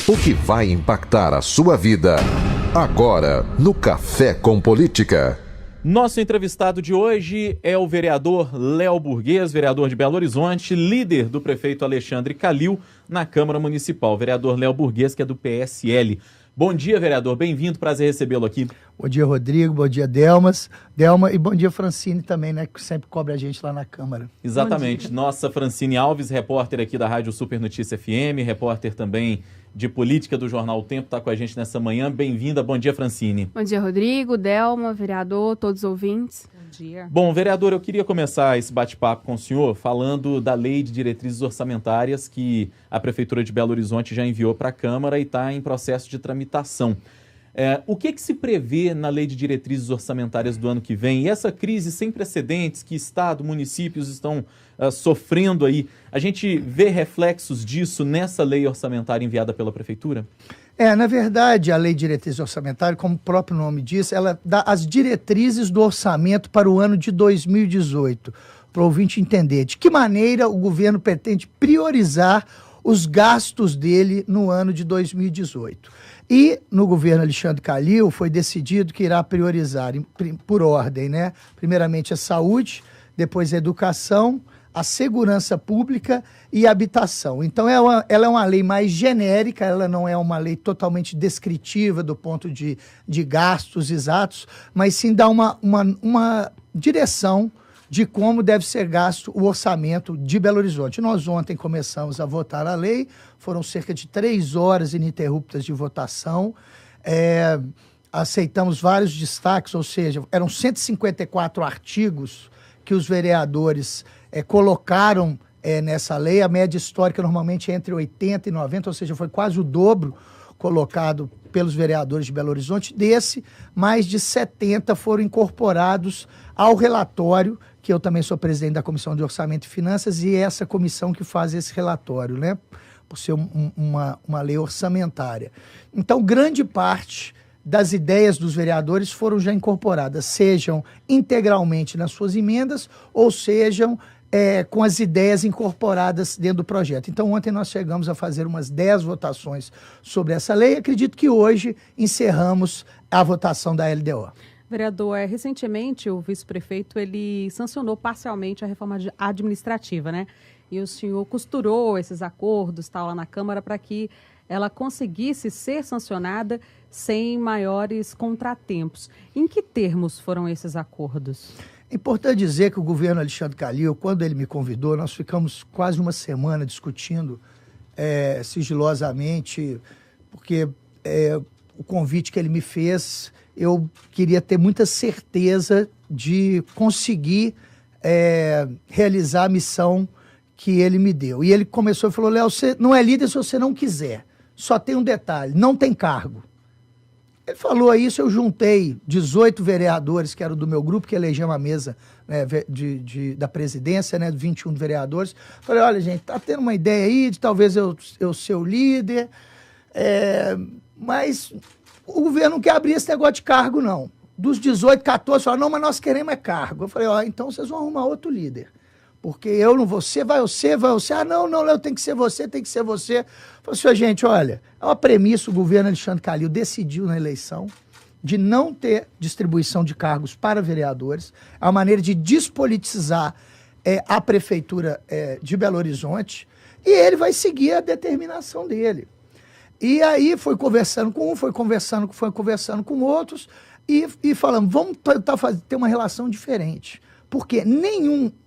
O que vai impactar a sua vida. Agora, no Café com Política. Nosso entrevistado de hoje é o vereador Léo Burguês, vereador de Belo Horizonte, líder do prefeito Alexandre Calil na Câmara Municipal. Vereador Léo Burguês, que é do PSL. Bom dia, vereador. Bem-vindo. Prazer recebê-lo aqui. Bom dia, Rodrigo. Bom dia, Delma. E bom dia, Francine também, né? Que sempre cobre a gente lá na Câmara. Exatamente. Nossa Francine Alves, repórter aqui da Rádio Super Notícia FM, repórter também de política do Jornal O Tempo, está com a gente nessa manhã. Bem-vinda. Bom dia, Francine. Bom dia, Rodrigo, Delma, vereador, todos os ouvintes. Bom dia. Bom, vereador, eu queria começar esse bate-papo com o senhor falando da Lei de Diretrizes Orçamentárias que a Prefeitura de Belo Horizonte já enviou para a Câmara e está em processo de tramitação. O que se prevê na Lei de Diretrizes Orçamentárias do ano que vem? E essa crise sem precedentes que Estado, municípios estão sofrendo aí, a gente vê reflexos disso nessa lei orçamentária enviada pela Prefeitura? Na verdade, a Lei de Diretrizes Orçamentárias, como o próprio nome diz, ela dá as diretrizes do orçamento para o ano de 2018, para o ouvinte entender de que maneira o governo pretende priorizar os gastos dele no ano de 2018. E no governo Alexandre Calil foi decidido que irá priorizar por ordem, né? Primeiramente a saúde, depois a educação, a segurança pública e a habitação. Então ela é uma lei mais genérica, ela não é uma lei totalmente descritiva do ponto de gastos exatos, mas sim dá uma direção de como deve ser gasto o orçamento de Belo Horizonte. Nós ontem começamos a votar a lei, foram cerca de 3 horas ininterruptas de votação, aceitamos vários destaques, ou seja, eram 154 artigos que os vereadores colocaram nessa lei. A média histórica normalmente é entre 80 e 90, ou seja, foi quase o dobro colocado pelos vereadores de Belo Horizonte. Desse, mais de 70 foram incorporados ao relatório, que eu também sou presidente da Comissão de Orçamento e Finanças, e é essa comissão que faz esse relatório, né? Por ser uma lei orçamentária. Então, grande parte das ideias dos vereadores foram já incorporadas, sejam integralmente nas suas emendas, ou sejam com as ideias incorporadas dentro do projeto. Então, ontem nós chegamos a fazer umas 10 votações sobre essa lei. Acredito que hoje encerramos a votação da LDO. Vereador, recentemente o vice-prefeito ele sancionou parcialmente a reforma administrativa, né? E o senhor costurou esses acordos, tal, lá na Câmara, para que ela conseguisse ser sancionada sem maiores contratempos. Em que termos foram esses acordos? É importante dizer que o governo Alexandre Calil, quando ele me convidou, nós ficamos quase uma semana discutindo sigilosamente, porque o convite que ele me fez, eu queria ter muita certeza de conseguir realizar a missão que ele me deu. E ele começou e falou: Léo, você não é líder se você não quiser. Só tem um detalhe, não tem cargo. Ele falou isso, eu juntei 18 vereadores que eram do meu grupo, que elegemos a mesa da presidência, né, 21 vereadores. Falei: olha, gente, tá tendo uma ideia aí de talvez eu ser o líder, mas o governo não quer abrir esse negócio de cargo, não. Dos 18, 14 falaram: não, mas nós queremos é cargo. Eu falei: então vocês vão arrumar outro líder. Porque eu não vou ser, vai você. Ah, não, Léo, tem que ser você. Eu falei: senhor, gente, olha, é uma premissa, o governo Alexandre Calil decidiu na eleição de não ter distribuição de cargos para vereadores, é uma maneira de despolitizar a Prefeitura de Belo Horizonte, e ele vai seguir a determinação dele. E aí foi conversando com um, foi conversando com outros, e falamos: vamos tentar ter uma relação diferente. Porque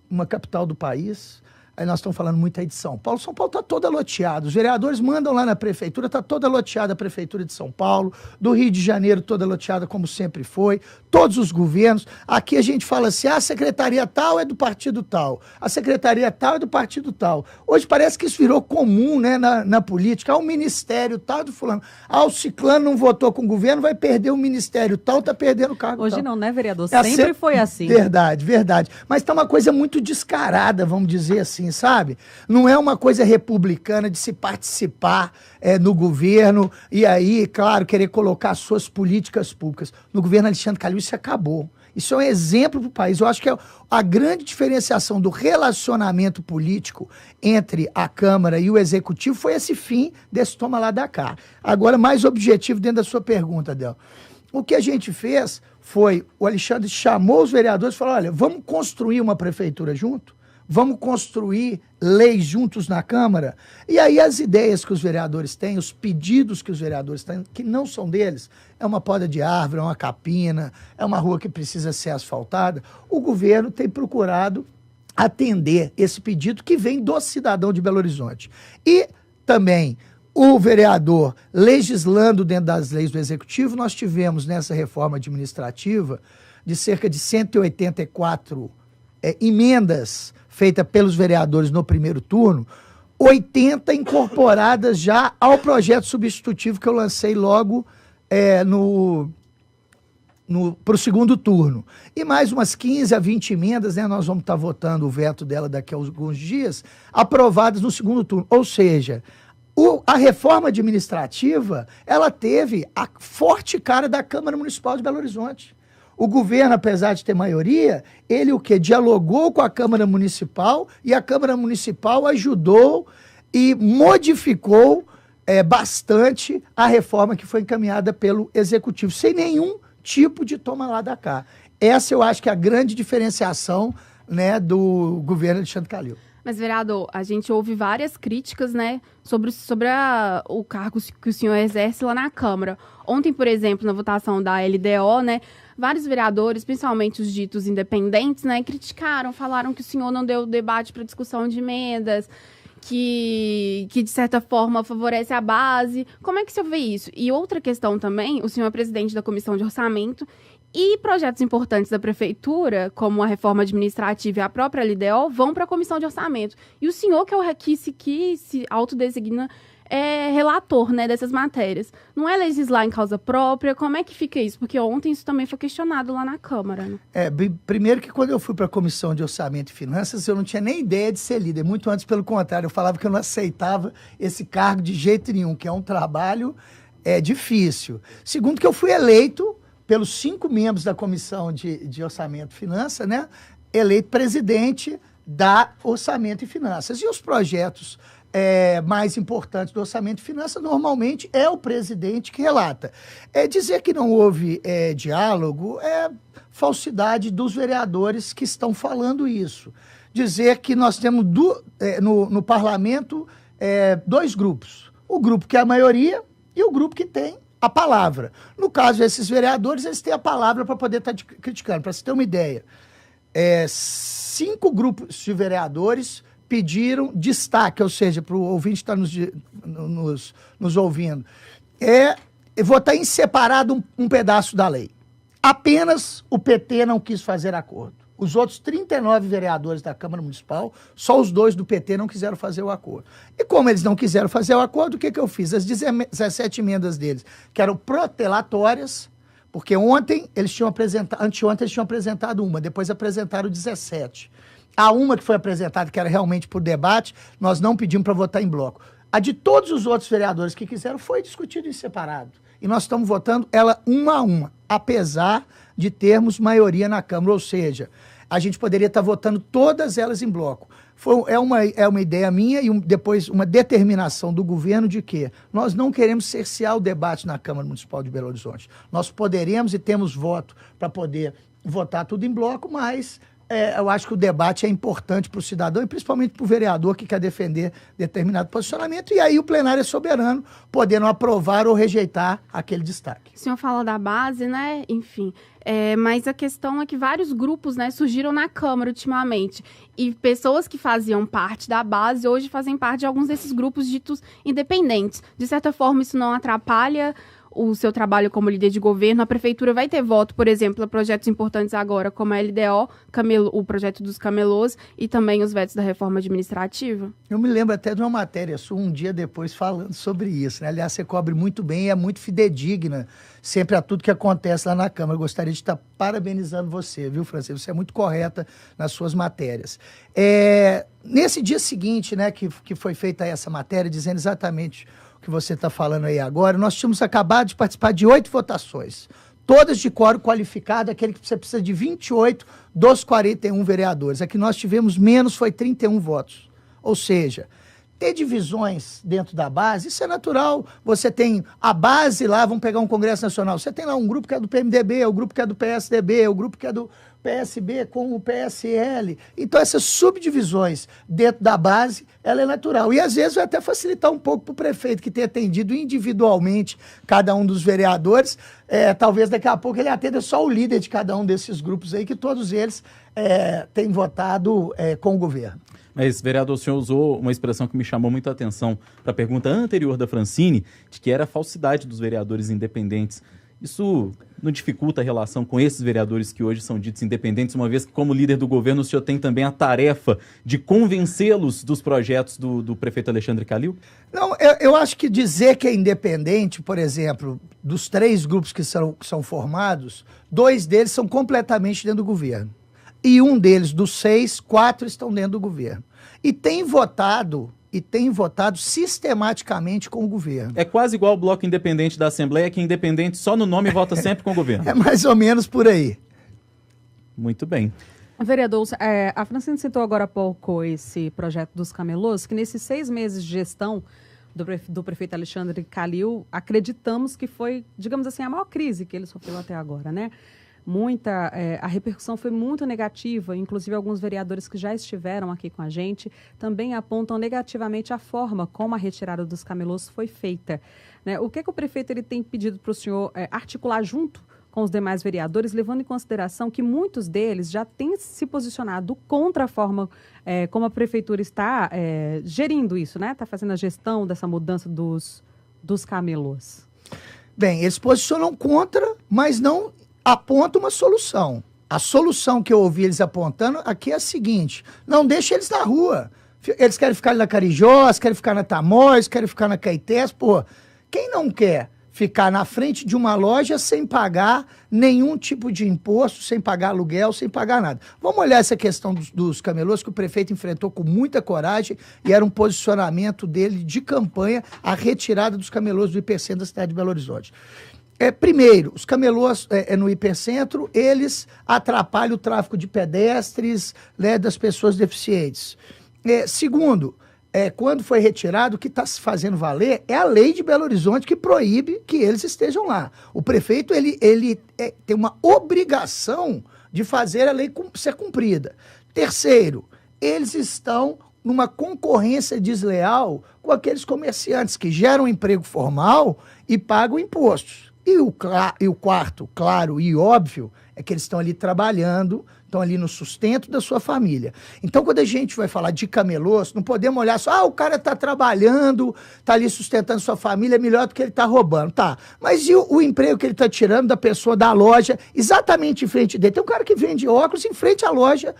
uma capital do país, aí nós estamos falando muito aí de São Paulo está toda loteada, os vereadores mandam lá na prefeitura, está toda loteada a prefeitura de São Paulo, do Rio de Janeiro toda loteada como sempre foi, todos os governos. Aqui a gente fala assim: a secretaria tal é do partido tal, a secretaria tal é do partido tal. Hoje parece que isso virou comum, né, na política. O ministério tal do fulano, o ciclano não votou com o governo, vai perder o ministério tal, está perdendo o cargo Hoje tal. Não, né, vereador? Sempre foi assim. Verdade. Mas está uma coisa muito descarada, vamos dizer assim, sabe? Não é uma coisa republicana de se participar no governo e aí, claro, querer colocar suas políticas públicas. No governo Alexandre Calil isso acabou. Isso é um exemplo para o país. Eu acho que a grande diferenciação do relacionamento político entre a Câmara e o Executivo foi esse fim desse toma lá da cá. Agora, mais objetivo dentro da sua pergunta, Del. O que a gente fez foi, o Alexandre chamou os vereadores e falou, olha, vamos construir uma prefeitura junto? Vamos construir leis juntos na Câmara? E aí as ideias que os vereadores têm, os pedidos que os vereadores têm, que não são deles, é uma poda de árvore, é uma capina, é uma rua que precisa ser asfaltada, o governo tem procurado atender esse pedido que vem do cidadão de Belo Horizonte. E também o vereador legislando dentro das leis do Executivo, nós tivemos nessa reforma administrativa de cerca de 184 emendas feitas pelos vereadores no primeiro turno, 80 incorporadas já ao projeto substitutivo que eu lancei logo para o segundo turno. E mais umas 15 a 20 emendas, né, nós vamos estar votando o veto dela daqui a alguns dias, aprovadas no segundo turno. Ou seja, a reforma administrativa, ela teve a forte cara da Câmara Municipal de Belo Horizonte. O governo, apesar de ter maioria, ele o quê? Dialogou com a Câmara Municipal e a Câmara Municipal ajudou e modificou bastante a reforma que foi encaminhada pelo Executivo, sem nenhum tipo de toma lá da cá. Essa eu acho que é a grande diferenciação, né, do governo Alexandre Calil. Mas, vereador, a gente ouve várias críticas, né, sobre o cargo que o senhor exerce lá na Câmara. Ontem, por exemplo, na votação da LDO, né, vários vereadores, principalmente os ditos independentes, né, criticaram, falaram que o senhor não deu debate para discussão de emendas, que de certa forma favorece a base. Como é que o senhor vê isso? E outra questão também, o senhor é presidente da Comissão de Orçamento e projetos importantes da Prefeitura, como a reforma administrativa e a própria LDO, vão para a Comissão de Orçamento. E o senhor, que se autodesigna relator, né, dessas matérias, não é legislar em causa própria? Como é que fica isso? Porque ontem isso também foi questionado lá na Câmara. Né? Primeiro que quando eu fui para a Comissão de Orçamento e Finanças, eu não tinha nem ideia de ser líder, muito antes pelo contrário, eu falava que eu não aceitava esse cargo de jeito nenhum, que é um trabalho difícil. Segundo que eu fui eleito pelos 5 membros da Comissão de Orçamento e Finanças, né, eleito presidente da Orçamento e Finanças. E os projetos mais importantes do Orçamento e Finanças, normalmente é o presidente que relata. Dizer que não houve diálogo é falsidade dos vereadores que estão falando isso. Dizer que nós temos no parlamento 2 grupos. O grupo que é a maioria e o grupo que tem a palavra. No caso, esses vereadores, eles têm a palavra para poder estar criticando. Para você ter uma ideia, 5 grupos de vereadores pediram destaque, ou seja, para o ouvinte que está nos ouvindo, votar em separado um pedaço da lei. Apenas o PT não quis fazer acordo. Os outros 39 vereadores da Câmara Municipal, só os 2 do PT não quiseram fazer o acordo. E como eles não quiseram fazer o acordo, o que eu fiz? As 17 emendas deles, que eram protelatórias, porque anteontem eles tinham apresentado uma, depois apresentaram 17. A uma que foi apresentada, que era realmente por debate, nós não pedimos para votar em bloco. A de todos os outros vereadores que quiseram foi discutida em separado. E nós estamos votando ela uma a uma, apesar de termos maioria na Câmara. Ou seja, a gente poderia estar votando todas elas em bloco. É uma ideia minha e depois uma determinação do governo de que nós não queremos cercear o debate na Câmara Municipal de Belo Horizonte. Nós poderemos e temos voto para poder votar tudo em bloco, mas eu acho que o debate é importante para o cidadão e principalmente para o vereador que quer defender determinado posicionamento, e aí o plenário é soberano, podendo aprovar ou rejeitar aquele destaque. O senhor fala da base, né? Enfim, mas a questão é que vários grupos, né, surgiram na Câmara ultimamente, e pessoas que faziam parte da base hoje fazem parte de alguns desses grupos ditos independentes. De certa forma, isso não atrapalha o seu trabalho como líder de governo? A prefeitura vai ter voto, por exemplo, a projetos importantes agora, como a LDO, o projeto dos camelôs e também os vetos da reforma administrativa? Eu me lembro até de uma matéria sua um dia depois falando sobre isso, né? Aliás, você cobre muito bem e é muito fidedigna sempre a tudo que acontece lá na Câmara. Eu gostaria de estar parabenizando você, viu, Francisco? Você é muito correta nas suas matérias. Nesse dia seguinte, né, que foi feita essa matéria, dizendo exatamente que você está falando aí agora, nós tínhamos acabado de participar de 8 votações. todas de quórum qualificado, aquele que você precisa de 28 dos 41 vereadores. A que nós tivemos menos foi 31 votos. Ou seja, ter divisões dentro da base, isso é natural. Você tem a base lá, vamos pegar um Congresso Nacional, você tem lá um grupo que é do PMDB, o grupo que é do PSDB, o grupo que é do PSB com o PSL. Então, essas subdivisões dentro da base, ela é natural. E, às vezes, vai até facilitar um pouco para o prefeito, que tem atendido individualmente cada um dos vereadores. Talvez, daqui a pouco, ele atenda só o líder de cada um desses grupos aí, que todos eles têm votado com o governo. Mas, vereador, o senhor usou uma expressão que me chamou muito a atenção para a pergunta anterior da Francine, de que era a falsidade dos vereadores independentes. Isso não dificulta a relação com esses vereadores que hoje são ditos independentes, uma vez que, como líder do governo, o senhor tem também a tarefa de convencê-los dos projetos do prefeito Alexandre Calil? Não, eu acho que dizer que é independente, por exemplo, dos 3 grupos que são formados, 2 deles são completamente dentro do governo. E um deles, dos 6, 4 estão dentro do governo. E tem votado sistematicamente com o governo. É quase igual o Bloco Independente da Assembleia, que independente só no nome vota sempre com o governo. É mais ou menos por aí. Muito bem. Vereador, a Francine citou agora há pouco esse projeto dos camelôs, que nesses 6 meses de gestão do prefeito Alexandre Calil, acreditamos que foi, digamos assim, a maior crise que ele sofreu até agora, né? A repercussão foi muito negativa, inclusive alguns vereadores que já estiveram aqui com a gente também apontam negativamente a forma como a retirada dos camelôs foi feita, né? O que o prefeito ele tem pedido para o senhor articular junto com os demais vereadores, levando em consideração que muitos deles já têm se posicionado contra a forma como a prefeitura está gerindo isso, né? Está fazendo a gestão dessa mudança dos camelôs. Bem, eles se posicionam contra, mas não aponta uma solução. A solução que eu ouvi eles apontando aqui é a seguinte: não deixa eles na rua. Eles querem ficar ali na Carijós, querem ficar na Tamóis, querem ficar na Caetés. Pô, quem não quer ficar na frente de uma loja sem pagar nenhum tipo de imposto, sem pagar aluguel, sem pagar nada? Vamos olhar essa questão dos camelôs, que o prefeito enfrentou com muita coragem, e era um posicionamento dele de campanha, a retirada dos camelôs do hipercentro da cidade de Belo Horizonte. Primeiro, os camelôs no hipercentro, eles atrapalham o tráfego de pedestres, né, das pessoas deficientes. Segundo, quando foi retirado, o que está se fazendo valer é a lei de Belo Horizonte que proíbe que eles estejam lá. O prefeito ele tem uma obrigação de fazer a lei ser cumprida. Terceiro, eles estão numa concorrência desleal com aqueles comerciantes que geram emprego formal e pagam impostos. E o quarto, claro e óbvio, é que eles estão ali trabalhando, estão ali no sustento da sua família. Então, quando a gente vai falar de camelôs, não podemos olhar só, o cara está trabalhando, está ali sustentando sua família, é melhor do que ele está roubando. Tá, mas e o emprego que ele está tirando da pessoa da loja, exatamente em frente dele? Tem um cara que vende óculos em frente à loja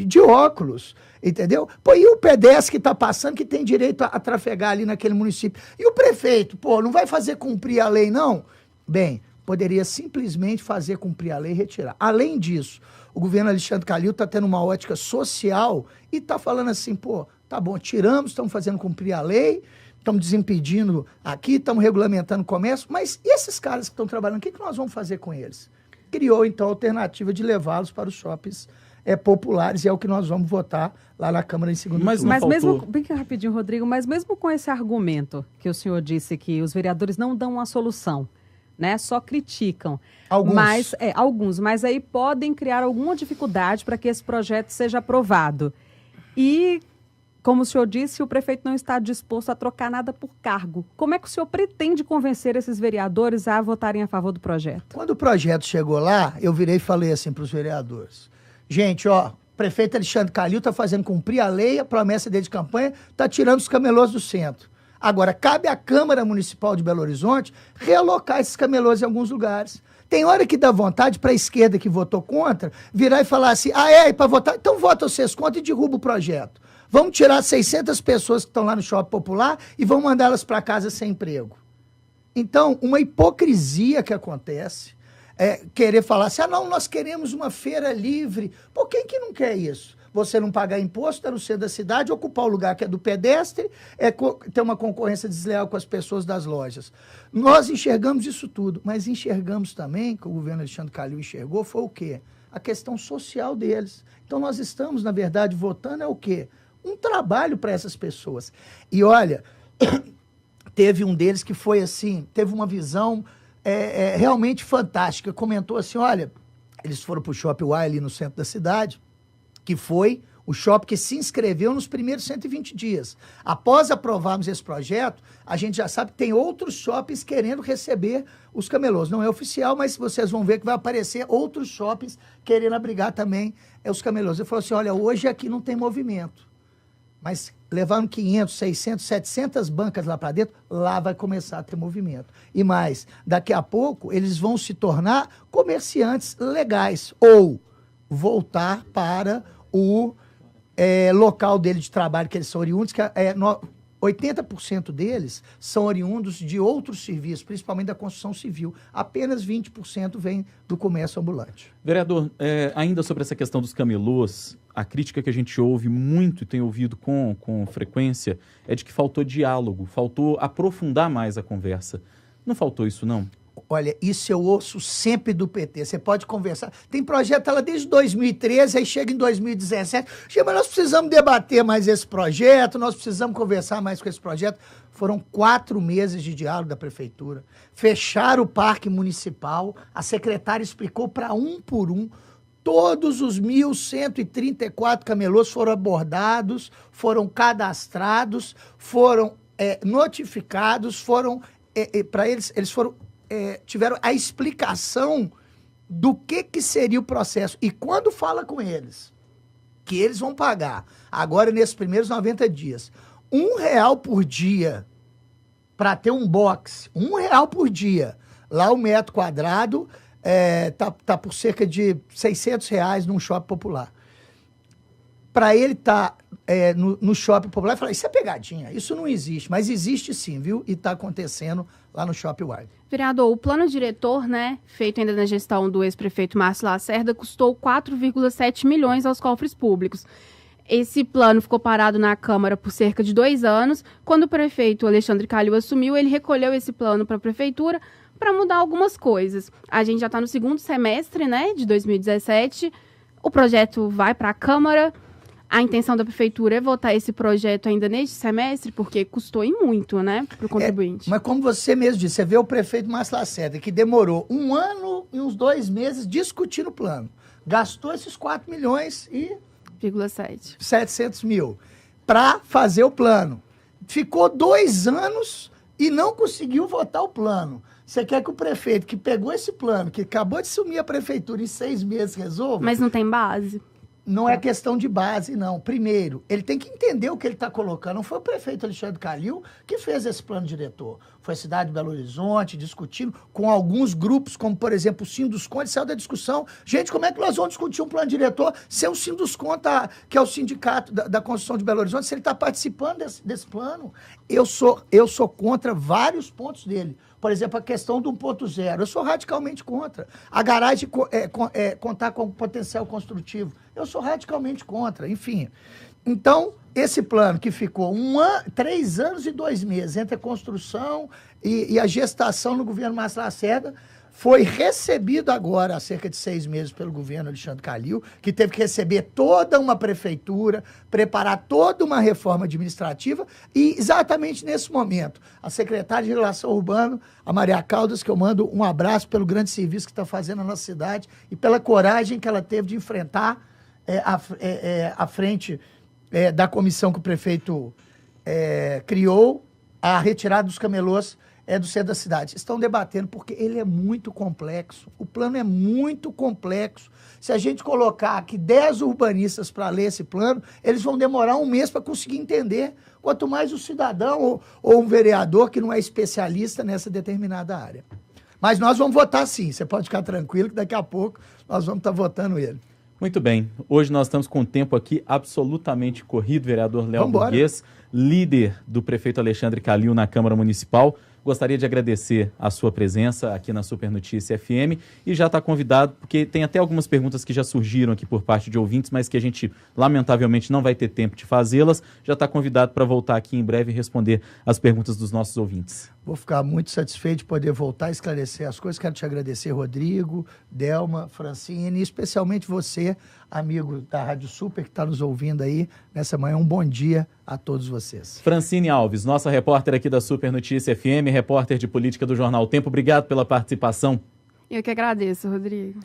de óculos. Entendeu? Pô, e o pedestre que está passando, que tem direito a trafegar ali naquele município? E o prefeito, pô, não vai fazer cumprir a lei, não? Bem, poderia simplesmente fazer cumprir a lei e retirar. Além disso, o governo Alexandre Calil está tendo uma ótica social e está falando assim, pô, tá bom, tiramos, estamos fazendo cumprir a lei, estamos desimpedindo aqui, estamos regulamentando o comércio, mas e esses caras que estão trabalhando, o que nós vamos fazer com eles? Criou, então, a alternativa de levá-los para os shoppings populares, e é o que nós vamos votar lá na Câmara em segundo turno. Mas mesmo, bem rapidinho, Rodrigo, mas mesmo com esse argumento que o senhor disse que os vereadores não dão uma solução, né, só criticam. Alguns, mas aí podem criar alguma dificuldade para que esse projeto seja aprovado. E, como o senhor disse, o prefeito não está disposto a trocar nada por cargo. Como é que o senhor pretende convencer esses vereadores a votarem a favor do projeto? Quando o projeto chegou lá, eu virei e falei assim para os vereadores: gente, ó, o prefeito Alexandre Calil está fazendo cumprir a lei, a promessa dele de campanha, está tirando os camelôs do centro. Agora, cabe à Câmara Municipal de Belo Horizonte realocar esses camelôs em alguns lugares. Tem hora que dá vontade para a esquerda que votou contra virar e falar assim, para votar? Então vota vocês contra e derruba o projeto. Vamos tirar 600 pessoas que estão lá no Shopping Popular e vamos mandá-las para casa sem emprego. Então, uma hipocrisia que acontece, querer falar assim, não, nós queremos uma feira livre. Pô, quem que não quer isso? você não pagar imposto, estar no centro da cidade, ocupar o lugar que é do pedestre, ter uma concorrência desleal com as pessoas das lojas. Nós enxergamos isso tudo, mas enxergamos também, que o governo Alexandre Calil enxergou, foi o quê? A questão social deles. Então nós estamos, na verdade, votando o quê? Um trabalho para essas pessoas. E olha, teve um deles que foi assim, teve uma visão realmente fantástica, comentou assim, olha, eles foram para o Shopping Y ali no centro da cidade, que foi o shopping que se inscreveu nos primeiros 120 dias. Após aprovarmos esse projeto, a gente já sabe que tem outros shoppings querendo receber os camelôs. Não é oficial, mas vocês vão ver que vai aparecer outros shoppings querendo abrigar também os camelôs. Ele falou assim, olha, hoje aqui não tem movimento, mas levaram 500, 600, 700 bancas lá para dentro, lá vai começar a ter movimento. E mais, daqui a pouco eles vão se tornar comerciantes legais ou voltar para o local dele de trabalho, que eles são oriundos, que 80% deles são oriundos de outros serviços, principalmente da construção civil. Apenas 20% vem do comércio ambulante. Vereador, ainda sobre essa questão dos camelôs, a crítica que a gente ouve muito e tem ouvido com frequência é de que faltou diálogo, faltou aprofundar mais a conversa. Não faltou isso, não? Olha, isso eu ouço sempre do PT. Você pode conversar. Tem projeto lá desde 2013, aí chega em 2017. Mas nós precisamos debater mais esse projeto, nós precisamos conversar mais com esse projeto. Foram 4 meses de diálogo da prefeitura. Fecharam o parque municipal, a secretária explicou para um por um. Todos os 1.134 camelôs foram abordados, foram cadastrados, foram notificados, foram para eles foram tiveram a explicação do que seria o processo. E quando fala com eles, que eles vão pagar, agora nesses primeiros 90 dias, R$1 por dia para ter um box, R$1 por dia. Lá o metro quadrado tá por cerca de R$600 num shopping popular. Para ele estar no shopping popular, falar, isso é pegadinha, isso não existe, mas existe sim, viu? E está acontecendo lá no Shopping Y. Vereador, o plano diretor, feito ainda na gestão do ex-prefeito Márcio Lacerda, custou 4,7 milhões aos cofres públicos. Esse plano ficou parado na Câmara por cerca de 2 anos. Quando o prefeito Alexandre Calil assumiu, ele recolheu esse plano para a prefeitura para mudar algumas coisas. A gente já está no segundo semestre, de 2017. O projeto vai para a Câmara. A intenção da prefeitura é votar esse projeto ainda neste semestre, porque custou e muito, para o contribuinte. Mas como você mesmo disse, você vê o prefeito Márcio Lacerda, que demorou 1 ano e uns 2 meses discutindo o plano. Gastou esses 4 milhões e... 700 mil para fazer o plano. Ficou 2 anos e não conseguiu votar o plano. Você quer que o prefeito que pegou esse plano, que acabou de assumir a prefeitura em 6 meses, resolva? Mas não tem base? Não é questão de base, não. Primeiro, ele tem que entender o que ele está colocando. Não foi o prefeito Alexandre Calil que fez esse plano diretor. Foi a cidade de Belo Horizonte, discutindo com alguns grupos, como, por exemplo, o Sinduscon. Ele saiu da discussão. Gente, como é que nós vamos discutir um plano diretor sem o Sinduscon, que é o sindicato da construção de Belo Horizonte, se ele está participando desse plano? Eu sou contra vários pontos dele. Por exemplo, a questão do 1.0. Eu sou radicalmente contra. A garagem contar com potencial construtivo. Eu sou radicalmente contra. Enfim. Então, esse plano que ficou 3 anos e 2 meses entre a construção e a gestação no governo Márcio Lacerda, foi recebido agora, há cerca de 6 meses, pelo governo Alexandre Calil, que teve que receber toda uma prefeitura, preparar toda uma reforma administrativa, e exatamente nesse momento, a secretária de Relação Urbana, a Maria Caldas, que eu mando um abraço pelo grande serviço que está fazendo na nossa cidade e pela coragem que ela teve de enfrentar à frente da comissão que o prefeito criou, a retirada dos camelôs do centro da cidade. Estão debatendo porque ele é muito complexo. O plano é muito complexo. Se a gente colocar aqui 10 urbanistas para ler esse plano, eles vão demorar 1 mês para conseguir entender. Quanto mais o cidadão ou um vereador que não é especialista nessa determinada área. Mas nós vamos votar sim. Você pode ficar tranquilo que daqui a pouco nós vamos estar votando ele. Muito bem. Hoje nós estamos com um tempo aqui absolutamente corrido, vereador Léo Burguês, líder do prefeito Alexandre Calil na Câmara Municipal. gostaria de agradecer a sua presença aqui na Super Notícia FM e já está convidado, porque tem até algumas perguntas que já surgiram aqui por parte de ouvintes, mas que a gente, lamentavelmente, não vai ter tempo de fazê-las. Já está convidado para voltar aqui em breve e responder as perguntas dos nossos ouvintes. Vou ficar muito satisfeito de poder voltar a esclarecer as coisas. Quero te agradecer, Rodrigo, Delma, Francine, e especialmente você, amigo da Rádio Super, que está nos ouvindo aí nessa manhã. Um bom dia a todos vocês. Francine Alves, nossa repórter aqui da Super Notícia FM, repórter de política do Jornal O Tempo. Obrigado pela participação. Eu que agradeço, Rodrigo.